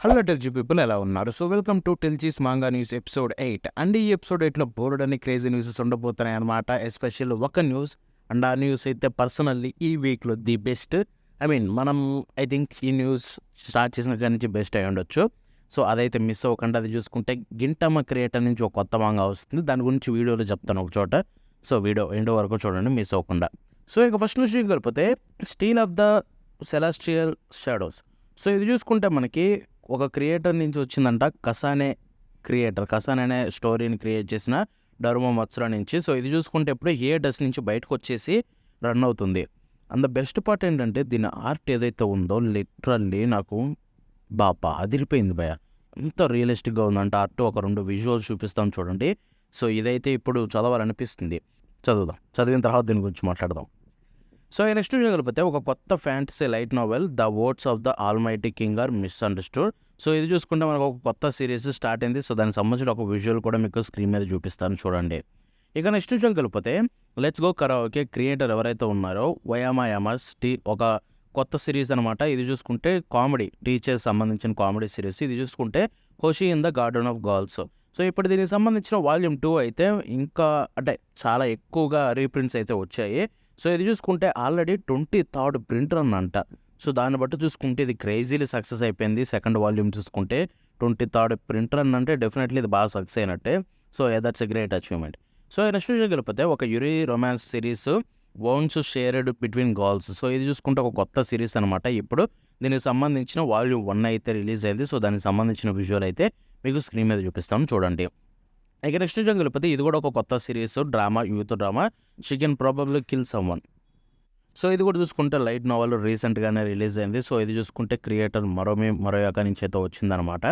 Hello టెల్జీ people ఎలా ఉన్నారు? So welcome to టెల్జీస్ మాంగా న్యూస్ ఎపిసోడ్ 8 అండ్ ఈ ఎపిసోడ్ 8లో బోర్డని క్రేజీ న్యూసెస్ ఉండబోతున్నాయి అనమాట. ఎస్పెషల్ ఒక న్యూస్ అండ్ ఆ న్యూస్ అయితే పర్సనల్లీ ఈ వీక్లో ది బెస్ట్. మనం ఐ థింక్ ఈ న్యూస్ స్టార్ట్ చేసిన కాడి నుంచి బెస్ట్ అయి ఉండొచ్చు. సో అదైతే మిస్ అవ్వకుండా అది చూసుకుంటే గింటమ్మ క్రియేటర్ నుంచి ఒక కొత్త మాంగా వస్తుంది. దాని గురించి వీడియోలో చెప్తాను ఒక చోట. సో వీడియో ఎండ్ వరకు చూడండి మిస్ అవ్వకుండా. సో ఇక ఫస్ట్ నుంచి కలిపితే steel of the celestial shadows. So ఇది చూసుకుంటే మనకి ఒక క్రియేటర్ నుంచి వచ్చిందంట. కసానే అనే స్టోరీని క్రియేట్ చేసిన డర్మో మత్సురా నుంచి. సో ఇది చూసుకుంటే ఎప్పుడే హియేటస్ నుంచి బయటకు వచ్చేసి రన్ అవుతుంది. అండ్ ద బెస్ట్ పార్ట్ ఏంటంటే దీని ఆర్ట్ ఏదైతే ఉందో లిటరల్లీ నాకు బాపా అదిరిపోయింది భయ. ఎంత రియలిస్టిక్గా ఉందంటే ఆర్ట్. ఒక 2 విజువల్స్ చూపిస్తాం చూడండి. సో ఇదైతే ఇప్పుడు చదవాలనిపిస్తుంది. చదివిన తర్వాత దీని గురించి మాట్లాడదాం. సో నెక్స్ట్ చూడగలిగితే ఒక కొత్త fantasy light novel the words of the almighty king or misunderstood. So ఇది చూసుకుంటే మనకు ఒక కొత్త సిరీస్ స్టార్ట్ అయింది. సో దానికి సంబంధించిన ఒక విజువల్ కూడా మీకు స్క్రీన్ మీద చూపిస్తాను చూడండి. ఇక నెక్స్ట్ చూడగలిగితే లెట్స్ గో కరాఓకే క్రియేటర్ ఎవరైతే ఉన్నారో వయామా యామాస్ ఒక కొత్త సిరీస్ అనమాట. ఇది చూసుకుంటే కామెడీ టీచర్స్ సంబంధించిన కామెడీ సిరీస్. ఇది చూసుకుంటే Hoshi in the garden of girls. So ఇప్పుడు దీనికి సంబంధించిన వాల్యూమ్ 2 అయితే ఇంకా అంటే చాలా ఎక్కువగా రీప్రింట్స్ అయితే వచ్చాయి. సో ఇది చూసుకుంటే ఆల్రెడీ 23rd ప్రింటర్ అనంట. సో దాన్ని బట్టి చూసుకుంటే ఇది క్రేజీలీ సక్సెస్ అయిపోయింది. సెకండ్ వాల్యూమ్ చూసుకుంటే 23rd ప్రింటర్ అని అంటే డెఫినెట్లీ ఇది బాగా సక్సెస్ అయినట్టే. So that's a great achievement. So next చూడగలిగితే ఒక Uri romance series wands shared between girls. So ఇది చూసుకుంటే ఒక కొత్త సిరీస్ అనమాట. ఇప్పుడు దీనికి సంబంధించిన వాల్యూమ్ 1 అయితే రిలీజ్ అయింది. సో దానికి సంబంధించిన విజువల్ అయితే మీకు స్క్రీన్ మీద చూపిస్తాం చూడండి. ఇక నెక్స్ట్ జంగలిపోతే ఇది కూడా ఒక కొత్త series drama, youth drama she can probably kill someone. So ఇది కూడా చూసుకుంటే లైట్ నావల్ రీసెంట్గానే రిలీజ్ అయింది. సో ఇది చూసుకుంటే క్రియేటర్ మరోయాక నుంచి అయితే వచ్చిందనమాట.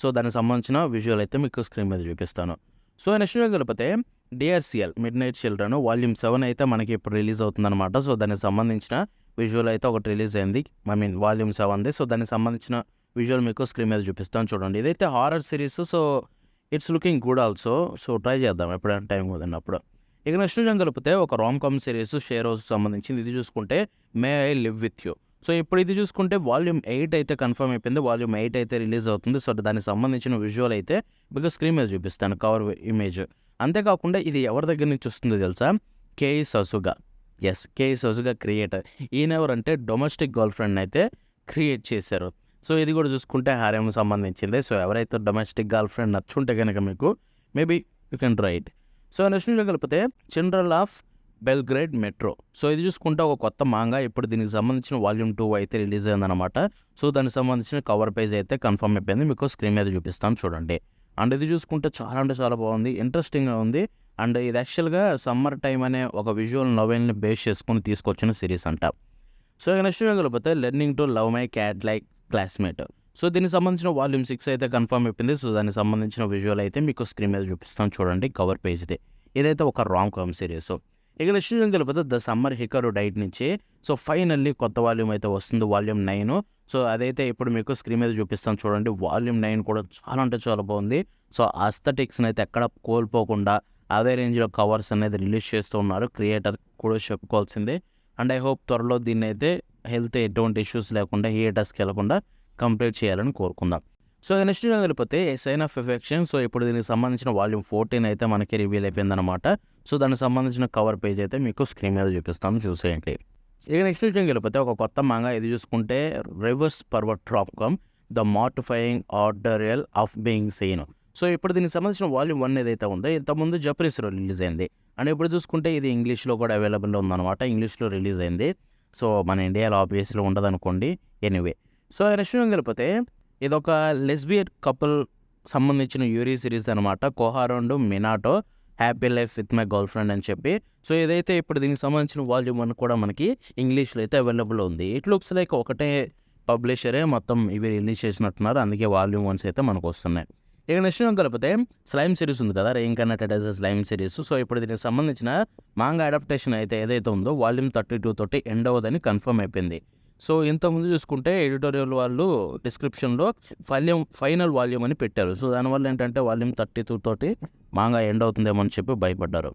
సో దానికి సంబంధించిన విజువల్ అయితే మీకు స్క్రీన్ మీద చూపిస్తాను. సో నెక్స్ట్ జంగలిపోతే DRCL midnight children volume 7 అయితే మనకి ఇప్పుడు రిలీజ్ అవుతుందన్నమాట. సో దానికి సంబంధించిన విజువల్ అయితే ఒకటి రిలీజ్ అయింది. వాల్యూమ్ 7ది. సో దానికి సంబంధించిన విజువల్ మీకు స్క్రీన్ మీద చూపిస్తాను చూడండి. ఇదైతే horror series. So it's looking good also. So try చేద్దాం ఎప్పుడైనా టైం కుదిరినప్పుడు. ఇక నెక్స్ట్ కలిపితే ఒక rom com series share house సంబంధించింది. ఇది చూసుకుంటే may I live with you. So ఇప్పుడు ఇది చూసుకుంటే వాల్యూమ్ 8 అయితే కన్ఫర్మ్ అయిపోయింది. వాల్యూమ్ 8 అయితే రిలీజ్ అవుతుంది. సో దానికి సంబంధించిన విజువల్ అయితే మీకు స్క్రీన్ మీద చూపిస్తాను కవర్ ఇమేజ్. అంతేకాకుండా ఇది ఎవరి దగ్గర నుంచి వస్తుందో తెలుసా? Kei Sasuga. Kei Sasuga creator. ఈయన ఎవరంటే డొమెస్టిక్ గర్ల్ ఫ్రెండ్ అయితే క్రియేట్ చేశారు. సో ఇది కూడా చూసుకుంటే హారెమ్ సంబంధించింది. సో ఎవరైతే డొమెస్టిక్ గర్ల్ ఫ్రెండ్ నచ్చుంటే కనుక మీకు maybe you can try it. So next కలిపితే children of Belgrade metro. So ఇది చూసుకుంటే ఒక కొత్త మాంగా. ఇప్పుడు దీనికి సంబంధించిన వాల్యూమ్ 2 అయితే రిలీజ్ అయిందనమాట. సో దానికి సంబంధించిన కవర్ పేజ్ అయితే కన్ఫర్మ్ అయిపోయింది. మీకు స్క్రీన్ మీద చూపిస్తాను చూడండి. అండ్ ఇది చూసుకుంటే చాలా అంటే చాలా బాగుంది, ఇంట్రెస్టింగ్గా ఉంది. అండ్ ఇది యాక్చువల్గా సమ్మర్ టైమ్ అనే ఒక విజువల్ నోవెల్ని బేస్ చేసుకుని తీసుకొచ్చిన సిరీస్ అంట. సో నెక్స్ట్ కలిపితే learning to love my cat like classmate. So దీనికి సంబంధించిన వాల్యూమ్ 6 అయితే కన్ఫర్మ్ అయిపోయింది. సో దానికి సంబంధించిన విజువల్ అయితే మీకు స్క్రీన్ మీద చూపిస్తాను చూడండి కవర్ పేజ్ది. ఇదైతే ఒక రామ్ కామ్ సిరీస్. ఇక నెక్స్ట్ కలిపితే ద సమ్మర్ హికరు డైట్ నుంచి. సో ఫైనల్లీ కొత్త వాల్యూమ్ అయితే వస్తుంది, వాల్యూమ్ 9. సో అదైతే ఇప్పుడు మీకు స్క్రీన్ మీద చూపిస్తాను చూడండి. వాల్యూమ్ 9 కూడా చాలా అంటే చాలా బాగుంది. సో ఆస్థెటిక్స్ని అయితే ఎక్కడ కోల్పోకుండా అదే రేంజ్లో కవర్స్ అనేది రిలీజ్ చేస్తూ ఉన్నారు. క్రియేటర్ కూడా చెప్పుకోవాల్సిందే. అండ్ ఐ హోప్ త్వరలో దీన్ని అయితే హెల్త్ ఎటువంటి ఇష్యూస్ లేకుండా హియేటస్కి వెళ్లకుండా కంప్లీట్ చేయాలని కోరుకుందాం. సో నెక్స్ట్ వెళ్ళిపోతే సైన్ ఆఫ్ ఎఫెక్షన్. సో ఇప్పుడు దీనికి సంబంధించిన వాల్యూమ్ 14 అయితే మనకి రివీల్ అయిపోయిందనమాట. సో దానికి సంబంధించిన కవర్ పేజ్ అయితే మీకు స్క్రీన్ మీద చూపిస్తాను చూసేయండి. ఇక నెక్స్ట్ విషయం వెళ్ళిపోతే ఒక కొత్త మాంగా. ఇది చూసుకుంటే reverse pervert dropkick the mortifying ordeal of being seen. So ఇప్పుడు దీనికి సంబంధించిన వాల్యూమ్ 1 ఏదైతే ఉందో ఇంతకుముందు జపనీస్లో రిలీజ్ అయింది. అండ్ ఇప్పుడు చూసుకుంటే ఇది ఇంగ్లీష్లో కూడా అవైలబుల్లో ఉందన్నమాట. ఇంగ్లీష్లో రిలీజ్ అయింది. సో మన ఇండియాలో ఆబ్వియస్లో ఉండదు అనుకోండి. ఎనీవే, సో నెక్స్ట్ వెళ్ళిపోతే ఇదొక లెస్బియన్ కపుల్ సంబంధించిన యూరీ సిరీస్ అనమాట. Koharu and Minato happy life with my girlfriend అని చెప్పి. సో ఇదైతే ఇప్పుడు దీనికి సంబంధించిన వాల్యూమ్ 1 కూడా మనకి ఇంగ్లీష్లో అయితే అవైలబుల్ ఉంది. ఇట్ లుక్స్ లైక్ ఒకటే పబ్లిషరే మొత్తం ఇవి రిలీజ్ చేసినట్టున్నారు. అందుకే వాల్యూమ్ 1 అయితే మనకు వస్తున్నాయి. ఇక నెక్స్ట్ కలిపితే స్లైమ్ సిరీస్ ఉంది కదా, reincarnated as slime series. So ఇప్పుడు దీనికి సంబంధించిన మాంగా అడాప్టేషన్ అయితే ఏదైతే ఉందో వాల్యూమ్ 32 తోటి ఎండ్ అవ్వదని కన్ఫర్మ్ అయిపోయింది. సో ఇంతకుముందు చూసుకుంటే ఎడిటోరియల్ వాళ్ళు డిస్క్రిప్షన్లో ఫైనల్ వాల్యూమ్ అని పెట్టారు. సో దానివల్ల ఏంటంటే వాల్యూమ్ 32 తోటి మాంగా ఎండ్ అవుతుందేమో అని చెప్పి భయపడ్డారు.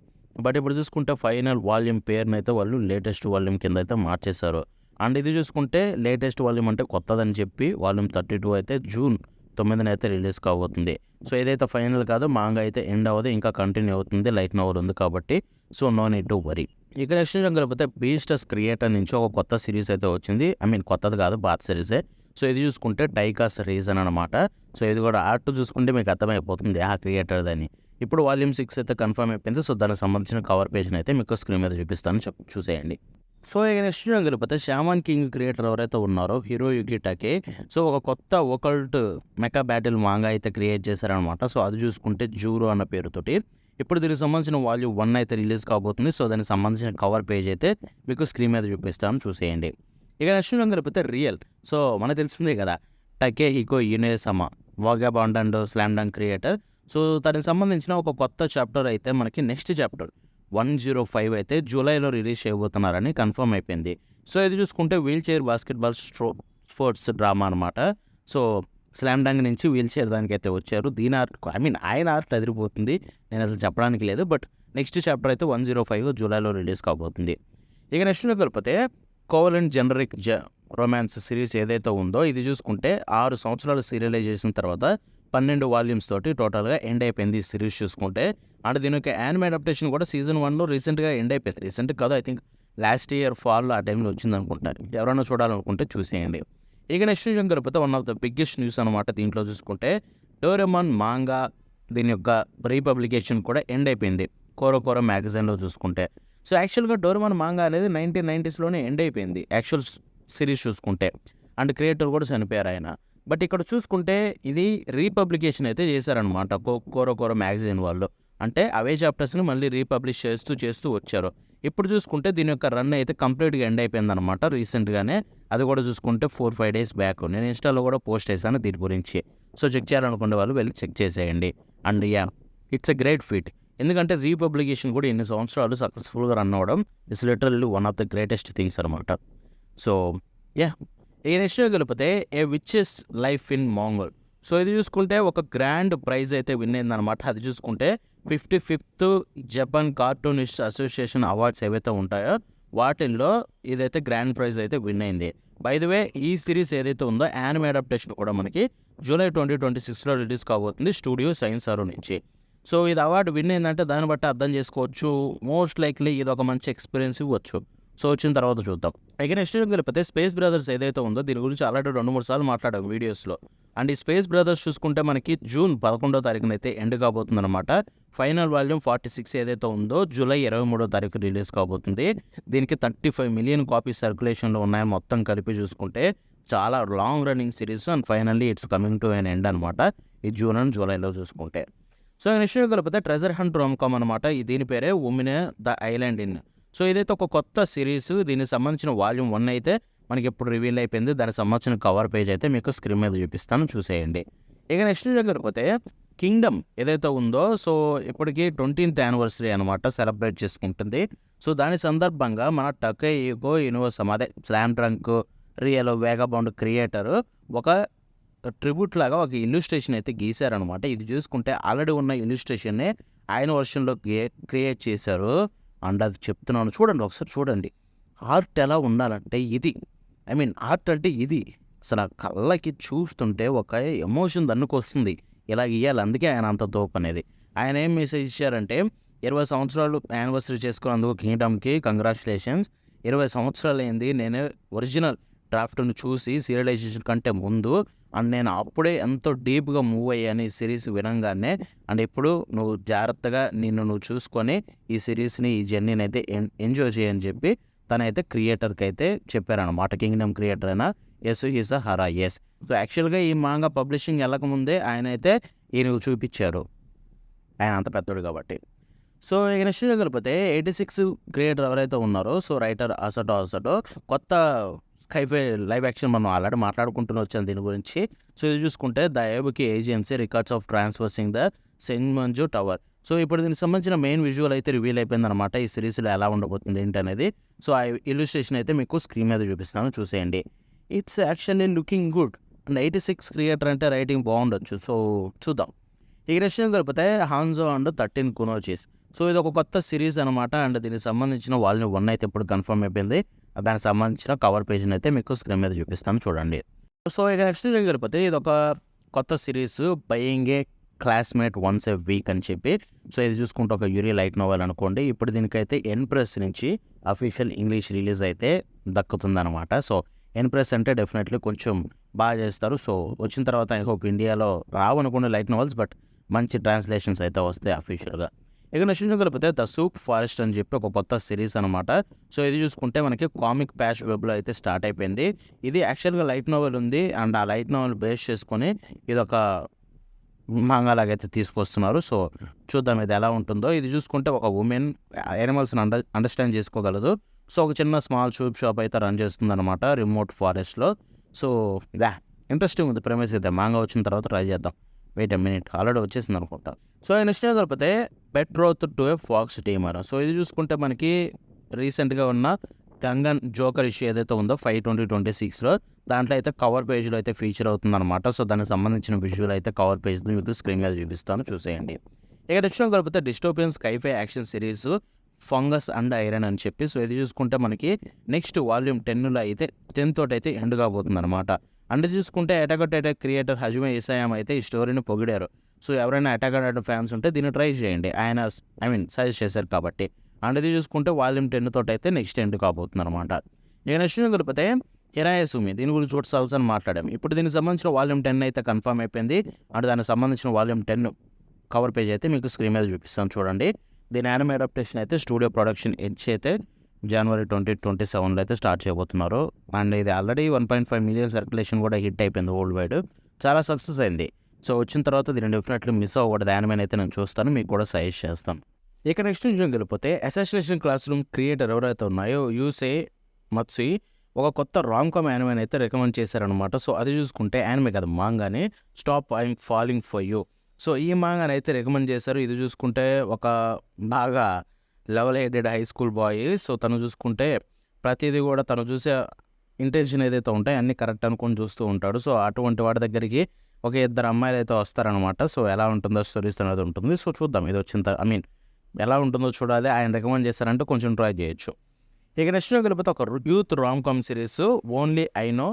బట్ ఇప్పుడు చూసుకుంటే ఫైనల్ వాల్యూమ్ పేరుని అయితే వాళ్ళు లేటెస్ట్ వాల్యూమ్ కింద అయితే మార్చేశారు. అండ్ ఇది చూసుకుంటే లేటెస్ట్ వాల్యూమ్ అంటే కొత్తదని చెప్పి వాల్యూమ్ 32 అయితే జూన్ 9న అయితే రిలీజ్ కాబోతుంది. సో ఏదైతే ఫైనల్ కాదో మాంగా అయితే ఎండ్ అవ్వదు, ఇంకా కంటిన్యూ అవుతుంది. లైట్ నోవెల్ ఉంది కాబట్టి so no need to worry. ఇక నెక్స్ట్ కాకపోతే బీస్టస్ క్రియేటర్ నుంచి ఒక కొత్త సిరీస్ అయితే వచ్చింది. కొత్తది కాదు, పాత సిరీసే. సో ఇది చూసుకుంటే టైకాస్ రీజన్ అనమాట. సో ఇది కూడా ఆర్ట్ చూసుకుంటే మీకు అర్థమైపోతుంది ఆ క్రియేటర్దని. ఇప్పుడు వాల్యూమ్ 6 అయితే కన్ఫర్మ్ అయిపోయింది. సో దానికి సంబంధించిన కవర్ పేజ్ని అయితే మీకు స్క్రీన్ మీద చూపిస్తాను, చూసేయండి. సో ఇక నెక్స్ట్ కాకపోతే షామాన్ కింగ్ క్రియేటర్ ఎవరైతే ఉన్నారో హిరోయుకి టకే, సో ఒక కొత్త ఒకల్ట్ మెకా బ్యాటిల్ మాంగా అయితే క్రియేట్ చేశారనమాట. సో అది చూసుకుంటే జూరో అన్న పేరుతోటి ఇప్పుడు దీనికి సంబంధించిన వాల్యూమ్ 1 అయితే రిలీజ్ కాబోతుంది. సో దానికి సంబంధించిన కవర్ పేజ్ అయితే మీకు స్క్రీన్ మీద చూపిస్తాను, చూసేయండి. ఇక నెక్స్ట్ కాకపోతే రియల్. సో మనకు తెలిసిందే కదా, టకే హికో యునేసమా vagabond and slam dunk creator. So దానికి సంబంధించిన ఒక కొత్త చాప్టర్ అయితే మనకి నెక్స్ట్ చాప్టర్ 105 అయితే జూలైలో రిలీజ్ చేయబోతున్నారని కన్ఫర్మ్ అయిపోయింది. సో ఇది చూసుకుంటే wheel chair basketball sports drama అనమాట. సో స్లామ్ డంక్ నుంచి వీల్ చైర్ దానికైతే వచ్చారు. దీని ఆర్ట్ ఆయన ఆర్ట్ అదిరిపోతుంది, నేను అసలు చెప్పడానికి లేదు. బట్ నెక్స్ట్ చాప్టర్ అయితే 105 జూలైలో రిలీజ్ కాబోతుంది. ఇక నెక్స్ట్ కలిపితే కోవలెంట్ జనరిక్ రొమాన్స్ సిరీస్ ఏదైతే ఉందో ఇది చూసుకుంటే 6 సంవత్సరాలు సీరియలైజేషన్ తర్వాత 12 వాల్యూమ్స్ తోటి టోటల్గా ఎండ్ అయిపోయింది ఈ సిరీస్ చూసుకుంటే. అండ్ దీని యొక్క యానిమే అడాప్టేషన్ కూడా సీజన్ 1లో రీసెంట్గా ఎండ్ అయిపోయింది. రీసెంట్ కాదు, ఐ థింక్ లాస్ట్ ఇయర్ ఫాల్లో ఆ టైంలో వచ్చింది అనుకుంటా. ఎవరైనా చూడాలనుకుంటే చూసేయండి. ఇక నెక్స్ట్ విషయం కలిపితే one of the biggest news అనమాట. దీంట్లో చూసుకుంటే డోరెమాన్ మాంగా దీని యొక్క రీపబ్లికేషన్ కూడా ఎండ్ అయిపోయింది కోరో మ్యాగజైన్లో చూసుకుంటే. సో యాక్చువల్గా డోరెమాన్ మాంగా అనేది 1990స్లోనే ఎండ్ అయిపోయింది యాక్చువల్ సిరీస్ చూసుకుంటే. అండ్ క్రియేటర్ కూడా చనిపోయారు ఆయన. బట్ ఇక్కడ చూసుకుంటే ఇది రీపబ్లికేషన్ అయితే చేశారనమాట కోరో మ్యాగజైన్ వాళ్ళు. అంటే అవే చాప్టర్స్ని మళ్ళీ రీపబ్లిష్ చేస్తూ వచ్చారు. ఇప్పుడు చూసుకుంటే దీని యొక్క రన్ అయితే కంప్లీట్గా ఎండ్ అయిపోయింది అనమాట రీసెంట్గానే. అది కూడా చూసుకుంటే 4-5 డేస్ బ్యాక్ నేను ఇన్స్టాలో కూడా పోస్ట్ చేశాను దీని గురించి. సో చెక్ చేయాలనుకునే వాళ్ళు వెళ్ళి చెక్ చేసేయండి. And it's a great feet. ఎందుకంటే రీపబ్లికేషన్ కూడా ఎన్ని సంవత్సరాలు సక్సెస్ఫుల్గా రన్ అవ్వడం it's literally one of the greatest things అనమాట. సో ఈ నెక్స్ట్ కలిపితే ఏ విచెస్ లైఫ్ ఇన్ మాంగోల్. సో ఇది చూసుకుంటే ఒక గ్రాండ్ ప్రైజ్ అయితే విన్ అయిందనమాట. అది చూసుకుంటే 55th Japan cartoonist association awards ఏవైతే ఉంటాయో వాటిల్లో ఇదైతే గ్రాండ్ ప్రైజ్ అయితే విన్ అయింది. బై ద వే ఈ సిరీస్ ఏదైతే ఉందో యానిమే అడాప్టేషన్ కూడా మనకి జూలై 2026లో రిలీజ్ కాబోతుంది స్టూడియో సైన్స్ ఆరో నుంచి. సో ఇది అవార్డు విన్ అయిందంటే దాన్ని బట్టి అర్థం చేసుకోవచ్చు, మోస్ట్ లైక్లీ ఇది ఒక మంచి ఎక్స్పీరియన్స్ ఇవ్వచ్చు. సో వచ్చిన తర్వాత చూద్దాం. ఇక నెక్స్ట్ కలిపితే స్పేస్ బ్రదర్స్ ఏదైతే ఉందో దీని గురించి ఆల్రెడీ 2-3 సార్లు మాట్లాడాం వీడియోస్లో. అండ్ ఈ స్పేస్ బ్రదర్స్ చూసుకుంటే మనకి జూన్ 11వ తారీఖున అయితే ఎండ్ కాబోతుంది అనమాట. ఫైనల్ వాల్యూమ్ 46 ఏదైతే ఉందో జూలై 23వ తారీఖు రిలీజ్ కాబోతుంది. దీనికి 35 మిలియన్ కాపీస్ సర్క్యులేషన్లో ఉన్నాయని మొత్తం కలిపి చూసుకుంటే చాలా long running series. And finally it's coming to an end అనమాట ఈ జూన్ అండ్ జూలైలో చూసుకుంటే. సో నెక్స్ట్ కలిపితే ట్రెజర్ హంట్ రామ్కామ్ అనమాట. దీని పేరే women the island in. So ఇదైతే ఒక కొత్త సిరీస్. దీనికి సంబంధించిన వాల్యూమ్ 1 అయితే మనకి ఎప్పుడు రివీల్ అయిపోయింది. దానికి సంబంధించిన కవర్ పేజ్ అయితే మీకు స్క్రీన్ మీద చూపిస్తాను, చూసేయండి. ఇక నెక్స్ట్ కలిపితే కింగ్డమ్ ఏదైతే ఉందో సో ఇప్పటికీ 20th యానివర్సరీ అనమాట సెలబ్రేట్ చేసుకుంటుంది. సో దాని సందర్భంగా మన టకేయుకో యూనివర్సమ్ అదే స్లామ్ డంక్ రియల్ వేగాబౌండ్ క్రియేటర్ ఒక ట్రిబ్యూట్ లాగా ఒక ఇల్లుస్ట్రేషన్ అయితే గీశారనమాట. ఇది చూసుకుంటే ఆల్రెడీ ఉన్న ఇల్లుస్ట్రేషన్నే ఆయన వర్షన్లో క్రియేట్ చేశారు. అండ్ అది చెప్తున్నాను చూడండి, ఒకసారి చూడండి. ఆర్ట్ ఎలా ఉండాలంటే ఇది, ఆర్ట్ అంటే ఇది అసలు కళ్ళకి చూస్తుంటే ఒక ఎమోషన్ దన్నుకొస్తుంది ఇలా గీయాలి. అందుకే ఆయన అంత తోపు అనేది. ఆయన ఏం మెసేజ్ ఇచ్చారంటే 20 సంవత్సరాలు యానివర్సరీ చేసుకున్నందుకు కింగ్డమ్కి కంగ్రాచులేషన్స్. 20 సంవత్సరాలు అయింది నేను ఒరిజినల్ డ్రాఫ్ట్ను చూసి సీరియలైజేషన్ కంటే ముందు. అండ్ నేను అప్పుడే ఎంతో డీప్గా మూవ్ అయ్యాను ఈ సిరీస్ వినంగానే. అండ్ ఇప్పుడు నువ్వు జాగ్రత్తగా నువ్వు చూసుకొని ఈ సిరీస్ని ఈ జర్నీని అయితే ఎంజాయ్ చేయని చెప్పి తనైతే క్రియేటర్కి అయితే చెప్పారనమాట. కింగ్డమ్ క్రియేటర్ అయినా యసుహిసా హరా. సో యాక్చువల్గా ఈ మాంగా పబ్లిషింగ్ వెళ్ళకముందే ఆయన అయితే ఈయన చూపించారు, ఆయన అంత పెద్దోడు కాబట్టి. సో ఇక నెక్స్ట్ కలిపితే 86 క్రియేటర్ ఎవరైతే ఉన్నారో సో రైటర్ అసటో కొత్త స్కైఫై లైవ్ యాక్షన్ మనం ఆల్రెడీ మాట్లాడుకుంటూ వచ్చాను దీని గురించి. సో ఇది చూసుకుంటే the Ibuki agency records of transversing the Senmanju tower. So ఇప్పుడు దీనికి సంబంధించిన మెయిన్ విజువల్ అయితే రివీల్ అయిపోయిందనమాట. ఈ సిరీస్లో ఎలా ఉండబోతుంది ఏంటి అనేది. సో ఆ ఇల్లుస్ట్రేషన్ అయితే మీకు స్క్రీన్ మీద చూపిస్తాను, చూసేయండి. It's actually looking good. And 86 creator అంటే రైటింగ్ బాగుండొచ్చు. సో చూద్దాం. ఇక నెక్స్ట్ కలిపితే హాన్జో అండ్ 13 కునోచిస్. సో ఇది ఒక కొత్త సిరీస్ అనమాట. అండ్ దీనికి సంబంధించిన వాల్యూమ్ 1 అయితే ఇప్పుడు కన్ఫర్మ్ అయిపోయింది. దానికి సంబంధించిన కవర్ పేజ్ని అయితే మీకు స్క్రీన్ మీద చూపిస్తాను, చూడండి. సో ఇక నెక్స్ట్ కలిపితే ఇది ఒక కొత్త series buying A classmate once a week అని చెప్పి. సో ఇది చూసుకుంటే ఒక యూరీ లైట్ నోవెల్ అనుకోండి. ఇప్పుడు దీనికైతే ఎన్‌ప్రెస్ నుంచి అఫీషియల్ ఇంగ్లీష్ రిలీజ్ అయితే దక్కుతుందనమాట. సో ఎన్‌ప్రెస్ అంటే డెఫినెట్లీ కొంచెం బాగా చేస్తారు. సో వచ్చిన తర్వాత ఐ హోప్ ఇండియాలో రావనుకునే లైట్ నోవెల్స్, బట్ మంచి ట్రాన్స్లేషన్స్ అయితే వస్తాయి అఫీషియల్గా. ఇక నెక్స్ట్ చూసుకుంటే ద సూప్ ఫారెస్ట్ అని చెప్పి ఒక కొత్త సిరీస్ అనమాట. సో ఇది చూసుకుంటే మనకి కామిక్ ప్యాష్ వెబ్లో అయితే స్టార్ట్ అయిపోయింది. ఇది యాక్చువల్గా లైట్ నోవెల్ ఉంది, అండ్ ఆ లైట్ నోవెల్ బేస్ చేసుకొని ఇదొక మాంగా లాగైతే తీసుకొస్తున్నారు. సో చూద్దాం ఇది ఎలా ఉంటుందో. ఇది చూసుకుంటే ఒక ఉమెన్ యానిమల్స్ని అండర్స్టాండ్ చేసుకోగలదు. సో ఒక చిన్న స్మాల్ సూప్ షాప్ అయితే రన్ చేస్తుందన్నమాట రిమోట్ ఫారెస్ట్లో. సో ఇంట్రెస్టింగ్ ఉంది ప్రెమిస్ అయితే. మాంగా వచ్చిన తర్వాత ట్రై చేద్దాం. వెయిట్ ఎ మినిట్, ఆల్రెడీ వచ్చేసింది అనుకుంటా. సో నెక్స్ట్ కాకపోతే betrothed to a fox tamer. So ఇది చూసుకుంటే మనకి రీసెంట్గా ఉన్న కంగన్ జోకర్ ఇష్యూ ఏదైతే ఉందో 5/2026లో దాంట్లో అయితే కవర్ పేజ్లో అయితే ఫీచర్ అవుతుందన్నమాట. సో దానికి సంబంధించిన విజువల్ అయితే కవర్ పేజ్ని మీకు స్క్రీన్ మీద చూపిస్తాను, చూసేయండి. ఇక నెక్స్ట్ కాకపోతే dystopian sci-fi action series fungus and iron అని చెప్పి. సో ఇది చూసుకుంటే మనకి నెక్స్ట్ వాల్యూమ్ 10లో అయితే 10 తోటి అయితే ఎండ్ కాబోతుంది అనమాట. అంటే చూసుకుంటే అటాక్ ఆన్ టైటన్ క్రియేటర్ హజిమే ఇసాయామా అయితే ఈ స్టోరీని పొగిడారు. సో ఎవరైనా అటాక్ ఆన్ టైటన్ ఫ్యాన్స్ ఉంటే దీన్ని ట్రై చేయండి, ఆయన సజెస్ట్ చేశారు కాబట్టి. అండ్ ఇది చూసుకుంటే వాల్యూమ్ 10 తోటి అయితే నెక్స్ట్ ఎండ్ కాబోతుంది అనమాట. ఇక నెక్స్ట్ కలిపితే హిరాయసుమి, దీని గురించి చూడాల్సి అని మాట్లాడాం. ఇప్పుడు దీనికి సంబంధించిన వాల్యూమ్ 10 అయితే కన్ఫర్మ్ అయిపోయింది. అండ్ దానికి సంబంధించిన వాల్యూమ్ 10 కవర్ పేజ్ అయితే మీకు స్క్రీన్ మీద చూపిస్తాను, చూడండి. దీని యానిమే అడాప్టేషన్ అయితే స్టూడియో ప్రొడక్షన్ ఎడ్జ్ అయితే జనవరి 2027లో అయితే స్టార్ట్ చేయబోతున్నారు. అండ్ ఇది ఆల్రెడీ 1.5 మిలియన్ సర్క్యులేషన్ కూడా హిట్ అయిపోయింది వరల్డ్ వైడ్, చాలా సక్సెస్ అయింది. సో వచ్చిన తర్వాత దీన్ని డెఫినెట్లీ మిస్ అవ్వకూడదు యానిమేని అయితే నేను చూస్తాను, మీకు కూడా సజెస్ట్ చేస్తాను. ఇక నెక్స్ట్ విషయం వెళ్ళిపోతే అసాసినేషన్ క్లాస్ రూమ్ క్రియేటర్ ఎవరైతే ఉన్నాయో యూసే మత్సి ఒక కొత్త రామ్కామ్ యానిమేని అయితే రికమెండ్ చేశారనమాట. సో అది చూసుకుంటే యానిమే కదా, మాంగానే stop I'm falling for you. So ఈ మాంగాని అయితే రికమెండ్ చేశారు. ఇది చూసుకుంటే ఒక బాగా level headed high school boy. So తను చూసుకుంటే ప్రతిదీ కూడా తను చూసే ఇంటెన్షన్ ఏదైతే ఉంటాయో అన్నీ కరెక్ట్ అనుకొని చూస్తూ ఉంటాడు. సో అటువంటి వాడి దగ్గరికి ఒక 2 అమ్మాయిలు అయితే వస్తారనమాట. సో ఎలా ఉంటుందో స్టోరీస్ అనేది ఉంటుంది. సో చూద్దాం, ఇది వచ్చిన ఎలా ఉంటుందో చూడాలి. ఆయన రికమెండ్ చేశారంటే కొంచెం ట్రై చేయొచ్చు. ఇక నెక్స్ట్ కలిపితే ఒక youth romcom series only I know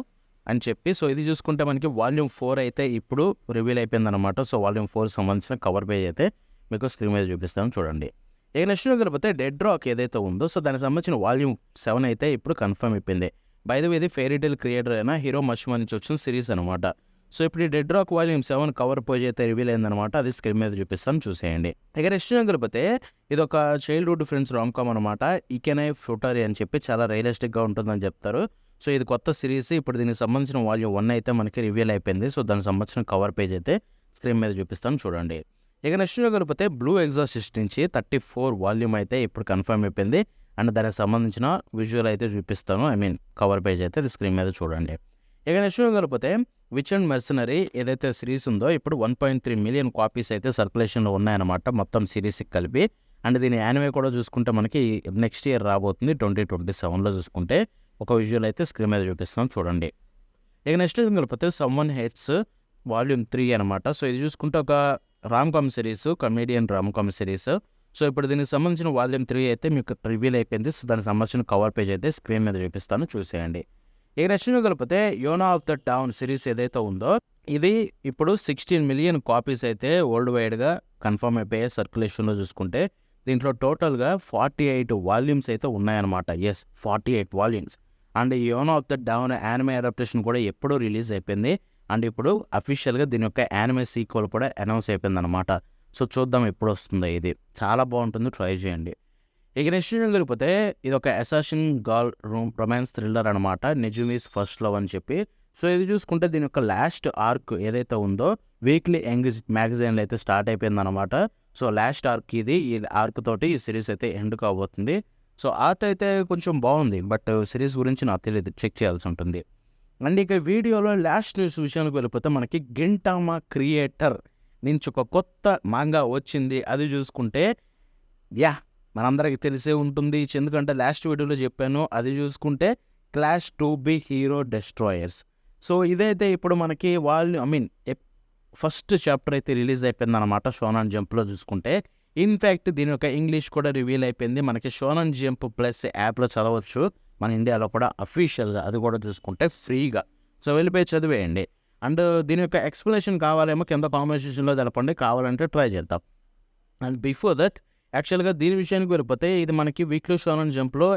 అని చెప్పి. సో ఇది చూసుకుంటే మనకి వాల్యూమ్ 4 అయితే ఇప్పుడు రివీల్ అయిపోయిందనమాట. సో వాల్యూమ్ 4 సంబంధించిన కవర్ పేజ్ అయితే మీకు స్క్రీన్ మీద చూపిస్తాను, చూడండి. ఇక నెక్స్ట్ కలిపితే డెడ్ రాక్ ఏదైతే ఉందో సో దానికి సంబంధించిన వాల్యూమ్ 7 అయితే ఇప్పుడు కన్ఫర్మ్ అయిపోయింది. బై ద వే ఇది ఫెయిరీటైల్ క్రియేటర్ అయిన హీరో మష్మా నుంచి వచ్చిన సిరీస్ అనమాట. సో ఇప్పుడు ఈ dead rock volume 7 cover page అయితే రివీల్ అయిందనమాట. అది స్క్రీన్ మీద చూపిస్తాను, చూసేయండి. ఇక నెక్స్ట్ కలిపితే ఇది ఒక చైల్డ్హుడ్ ఫ్రెండ్స్ రామ్కామ్ అనమాట. ఇకెనై ఫ్యూటరీ అని చెప్పి చాలా రియలిస్టిక్గా ఉంటుందని చెప్తారు. సో ఇది కొత్త సిరీస్. ఇప్పుడు దీనికి సంబంధించిన వాల్యూమ్ 1 అయితే మనకి రివీల్ అయిపోయింది. సో దానికి సంబంధించిన కవర్ పేజ్ అయితే స్క్రీన్ మీద చూపిస్తాను, చూడండి. ఇక నెక్స్ట్ కలిపితే బ్లూ ఎగ్జాస్ట్ నుంచి 34 వాల్యూమ్ అయితే ఇప్పుడు కన్ఫర్మ్ అయిపోయింది. అండ్ దానికి సంబంధించిన విజువల్ అయితే చూపిస్తాను, కవర్ పేజ్ అయితే అది స్క్రీన్ మీద చూడండి. ఇక నెక్స్ట్ కలిపితే విచ్ అండ్ మెర్సనరీ ఏదైతే సిరీస్ ఉందో ఇప్పుడు 1.3 మిలియన్ కాపీస్ అయితే సర్క్యులేషన్లో ఉన్నాయన్నమాట మొత్తం సిరీస్కి కలిపి. అండ్ దీని యానిమే కూడా చూసుకుంటే మనకి నెక్స్ట్ ఇయర్ రాబోతుంది 2027లో చూసుకుంటే. ఒక విజువల్ అయితే స్క్రీన్ మీద చూపిస్తున్నాం, చూడండి. ఇక నెక్స్ట్ కలిపితే సమ్వన్ హేట్స్ వాల్యూమ్ 3 అనమాట. సో ఇది చూసుకుంటే ఒక romcom series, comedian romcom series. So ఇప్పుడు దీనికి సంబంధించిన వాల్యూమ్ 3 అయితే మీకు రివీల్ అయిపోయింది. సో దానికి సంబంధించిన కవర్ పేజ్ అయితే స్క్రీన్ మీద చూపిస్తాను, చూసేయండి. ఇక నెక్స్ట్ కలిపితే యోనా ఆఫ్ ద టౌన్ సిరీస్ ఏదైతే ఉందో ఇది ఇప్పుడు 16 మిలియన్ కాపీస్ అయితే వరల్డ్ వైడ్గా కన్ఫర్మ్ అయిపోయాయి సర్క్యులేషన్లో చూసుకుంటే. దీంట్లో టోటల్గా 48 వాల్యూమ్స్ అయితే ఉన్నాయన్నమాట. 48 volumes. And Yona of the town anime adaptation కూడా ఎప్పుడూ రిలీజ్ అయిపోయింది. అండ్ ఇప్పుడు అఫీషియల్గా దీని యొక్క యానిమే సీక్వెల్ కూడా అనౌన్స్ అయిపోయింది అనమాట. సో చూద్దాం ఎప్పుడు వస్తుందో. ఇది చాలా బాగుంటుంది, ట్రై చేయండి. ఇక నెక్స్ట్ కలిపితే ఇది ఒక అసాసిన్ గర్ల్ రొమాన్స్ థ్రిల్లర్ అనమాట, నెజుమీస్ ఫస్ట్ లవ్ అని చెప్పి. సో ఇది చూసుకుంటే దీని యొక్క లాస్ట్ ఆర్క్ ఏదైతే ఉందో వీక్లీ యంగ్ మ్యాగజైన్లో అయితే స్టార్ట్ అయిపోయింది అనమాట. సో లాస్ట్ ఆర్క్ ఇది. ఈ ఆర్క్ తోటి ఈ సిరీస్ అయితే ఎండ్ కాబోతుంది. సో ఆర్ట్ అయితే కొంచెం బాగుంది, బట్ సిరీస్ గురించి నాకు తెలియదు, చెక్ చేయాల్సి ఉంటుంది. అండ్ ఇక వీడియోలో లాస్ట్ న్యూస్ విషయానికి వెళ్ళిపోతే మనకి గింటామా క్రియేటర్ నుంచి ఒక కొత్త మాంగా వచ్చింది. అది చూసుకుంటే మనందరికీ తెలిసే ఉంటుంది, ఎందుకంటే లాస్ట్ వీడియోలో చెప్పాను. అది చూసుకుంటే clash 2B hero destroyers. So ఇదైతే ఇప్పుడు మనకి ఫస్ట్ చాప్టర్ అయితే రిలీజ్ అయిపోయింది అనమాట షోనన్ జంప్లో చూసుకుంటే. ఇన్ఫ్యాక్ట్ దీని యొక్క ఇంగ్లీష్ కూడా రివీల్ అయిపోయింది. మనకి షోనన్ జంప్ ప్లస్ యాప్లో చదవచ్చు మన ఇండియాలో కూడా అఫీషియల్గా, అది కూడా చూసుకుంటే ఫ్రీగా. సో వెళ్ళిపోయి చదివేయండి. అండ్ దీని యొక్క ఎక్స్‌ప్లనేషన్ కావాలేమో కింద కామెంట్ సెక్షన్‌లో తెలపండి. కావాలంటే ట్రై చేద్దాం. అండ్ బిఫోర్ దట్ యాక్చువల్‌గా దీని విషయానికి వెళ్ళిపోతే ఇది మనకి వీక్లీ షోనెన్ జంప్‌లో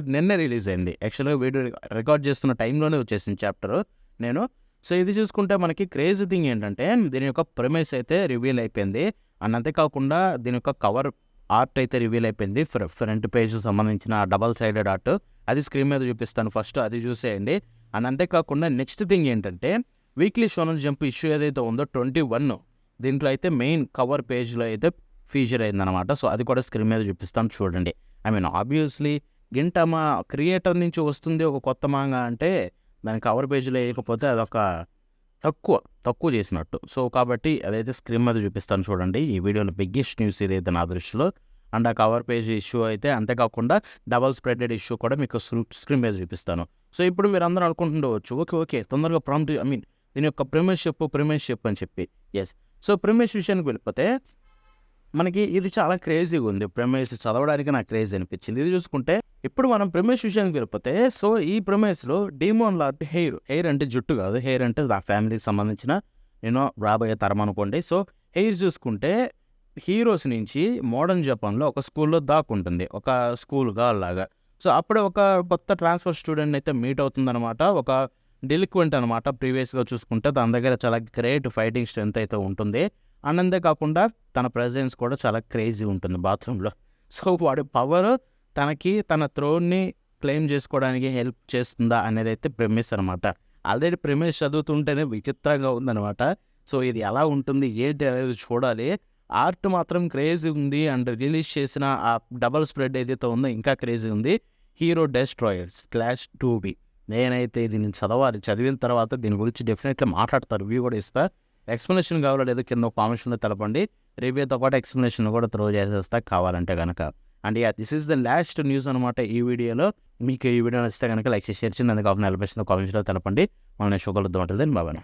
నిన్నే రిలీజ్ అయింది. యాక్చువల్‌గా వీడియో రికార్డ్ చేస్తున్న టైంలోనే వచ్చేసింది చాప్టరు నేను. సో ఇది చూసుకుంటే మనకి క్రేజీ థింగ్ ఏంటంటే దీని యొక్క ప్రిమైస్ అయితే రివీల్ అయిపోయింది. అండ్ అంతేకాకుండా దీని యొక్క కవర్ ఆర్ట్ అయితే రివీల్ అయిపోయింది. ఫ్రంట్ పేజ్ సంబంధించిన డబల్ సైడెడ్ ఆర్ట్ అది స్క్రీన్ మీద చూపిస్తాను. ఫస్ట్ అది చూసేయండి. అండ్ అంతేకాకుండా నెక్స్ట్ థింగ్ ఏంటంటే వీక్లీ షోనెన్ జంప్ ఇష్యూ ఏదైతే ఉందో 21 దీంట్లో అయితే మెయిన్ కవర్ పేజ్లో అయితే ఫీచర్ అయిందనమాట. సో అది కూడా స్క్రీన్ మీద చూపిస్తాను చూడండి. ఐ మీన్ ఆబ్వియస్లీ గింటమా క్రియేటర్ నుంచి వస్తుంది ఒక కొత్త మాంగా అంటే దాని కవర్ పేజ్లో వేయకపోతే అదొక తక్కువ చేసినట్టు. సో కాబట్టి అదైతే స్క్రీన్ మీద చూపిస్తాను చూడండి. ఈ వీడియోలో బిగ్గెస్ట్ న్యూస్ ఇదైతే నా దృష్టిలో. అండ్ ఆ కవర్ పేజ్ ఇష్యూ అయితే అంతేకాకుండా డబల్ స్ప్రెడెడ్ ఇష్యూ కూడా మీకు స్క్రీన్ మీద చూపిస్తాను. సో ఇప్పుడు మీరు అందరూ అనుకుంటుండవచ్చు ఓకే తొందరగా ప్రాంప్ట్ ఐ మీన్ దీని యొక్క ప్రిమైస్ చెప్పు అని చెప్పి. ఎస్. సో ప్రిమైస్ విషయానికి వెళ్ళిపోతే మనకి ఇది చాలా క్రేజీగా ఉంది. ప్రిమైస్ చదవడానికి నాకు క్రేజీ అనిపించింది. ఇది చూసుకుంటే ఇప్పుడు మనం ప్రిమైస్ విషయానికి వెళ్ళిపోతే సో ఈ ప్రిమైస్‌లో డీమోన్ లార్డ్ హెయిర్ అంటే జుట్టు కాదు. హెయిర్ అంటే ఆ ఫ్యామిలీకి సంబంధించిన రాబోయే తరం అనుకోండి. సో హెయిర్ చూసుకుంటే హీరోస్ నుంచి మోడర్న్ జపాన్‌లో ఒక స్కూల్‌లో దాక్కుంటుంది. ఒక స్కూల్ గర్ల్ లాగా. సో అప్పుడే ఒక కొత్త ట్రాన్స్‌ఫర్ స్టూడెంట్‌ని అయితే మీట్ అవుతుందనమాట. ఒక డెలిక్వెంట్ అనమాట. ప్రీవియస్‌గా చూసుకుంటే తన దగ్గర చాలా గ్రేట్ ఫైటింగ్ స్ట్రెంత్ అయితే ఉంటుంది. అండ్ అంతే కాకుండా తన ప్రెజెన్స్ కూడా చాలా క్రేజీ ఉంటుంది బాత్రూంలో. సో వాడి పవర్ తనకి తన థ్రోన్‌ని క్లెయిమ్ చేసుకోవడానికి హెల్ప్ చేస్తుందా అనేదైతే ప్రిమిస్ అనమాట. ఆల్రెడీ ప్రిమిస్ చదువుతుంటేనే విచిత్రంగా ఉందనమాట. సో ఇది ఎలా ఉంటుంది ఏంటి అనేది చూడాలి. ఆర్ట్ మాత్రం క్రేజీ ఉంది. అండ్ రిలీజ్ చేసిన ఆ డబల్ స్ప్రెడ్ ఏదైతే ఉందో ఇంకా క్రేజీ ఉంది. హీరో డెస్ట్రాయర్స్ /2B నేనైతే దీన్ని చదవాలి. చదివిన తర్వాత దీని గురించి డెఫినెట్‌గా మాట్లాడతా. రివ్యూ కూడా ఇస్తా. ఎక్స్‌ప్లనేషన్ కావాలో లేదో కింద కామెంట్స్‌లో తెలపండి. రివ్యూతో పాటు ఎక్స్‌ప్లనేషన్ కూడా త్రో చేసేస్తా కావాలంటే గనక. And this is the last news అనమాట ఈ వీడియోలో. మీకు ఈ వీడియో నచ్చితే కనుక లైక్ చేసి షేర్ చేయండి. అందుకు కావాల్సిన కామెంట్స్‌లో తెలపండి. మనం నెక్స్ట్ కలుద్దాం. బాయ్.